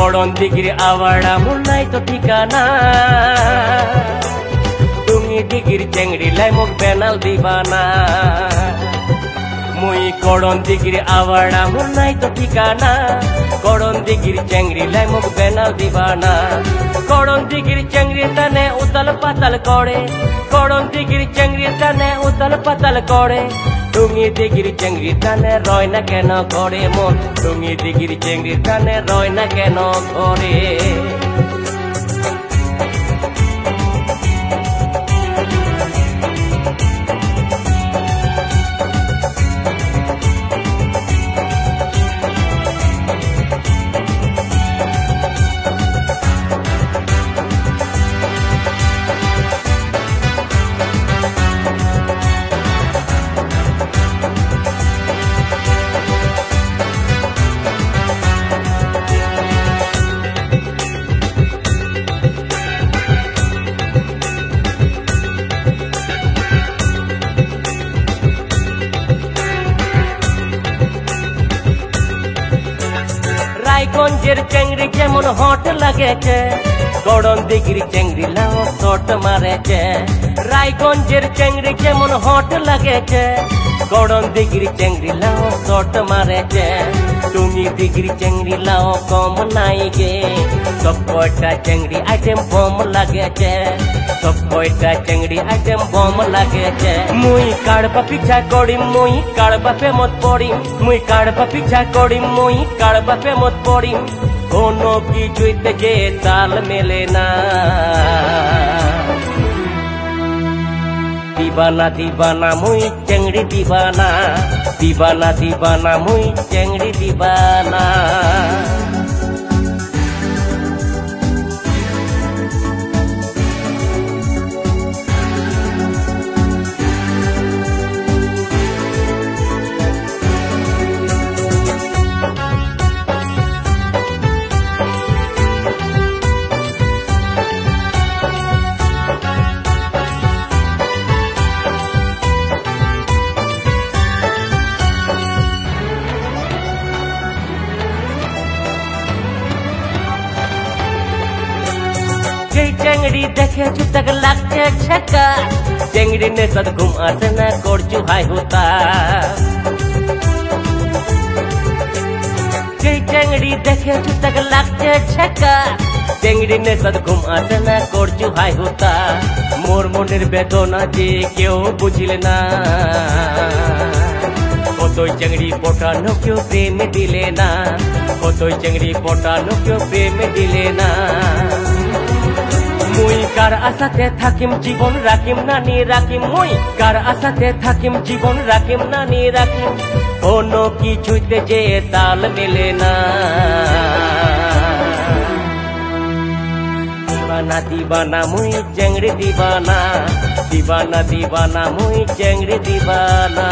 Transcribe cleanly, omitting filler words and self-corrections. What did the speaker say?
করণ দিগির আওয়াড়া মোর নাই তো ঠিকানা তুমি দিগির চেংড়ি লাই মোক বেনাল দিবানা মুই করণ দিগির আওয়াড়া মোর নাই তো ঠিকানা করণ দিগির চেংড়ি লাই মোক বেনাল দিবানা করণ দিগির চেংড়ি তানে উতাল পাতাল করে করণ দিগির চেংড়ি তানে উতাল পাতাল করে তুমি দিগির চেংড়ি তানে রয় না কেন করে মন তুমি দিগির চেংড়ি তানে রয় না কেন করে রায়গঞ্জের চেংড়ি যেমন হট লাগেছে করণ দিগির চেংড়ি লাও শট মারেছে রায়গঞ্জের চেংড়ি যেমন হট লাগেছে করণ দিগির চেংড়ি লাও শট মারেছে তুমি দিগির চেংড়ি লাও কম নাই গে সব কয়টা চেংড়ি আইটেম বম লাগেছে সব কয়টা চেংড়ি আইটেম বম লাগেছে মুই কাড়বা পিছা করিম মুই কাড়বা প্রেমত পড়িম মুই কাড়বা পিছা করিম মুই কাড়বা প্রেমত পড়িম কোনো কিছুতে যে তাল মেলে না দিবানা দিবানা মুই চেংড়ি দিবানা দিবানা দিবানা মুই চেংড়ি দিবানা চেংড়ি দেখে তক লাগছে ছক্কা চেংড়ি ने सद घूम आसे ना कोरचू हाय होता চেংড়ি দেখে তক লাগছে ছক্কা চেংড়ি ने सद घूम आसे ना कोरचू हाय होता मोर মনের বেদনা যে কেউ বুঝিলে না কতই চেংড়ি পটানো কেউ প্রেমে দিলে না কতই চেংড়ি পটানো কেউ প্রেমে দিলে না মুই কার আশাতে থাকিম জীবন রাখিম না নি রাখিম মুই কার আশাতে থাকিম জীবন রাখিম না নি রাখিম কোনো কিছুতে যে তাল মেলে না দিবানা দিবানা মুই চেংড়ি দিবানা দিবানা দিবানা মুই চেংড়ি দিবানা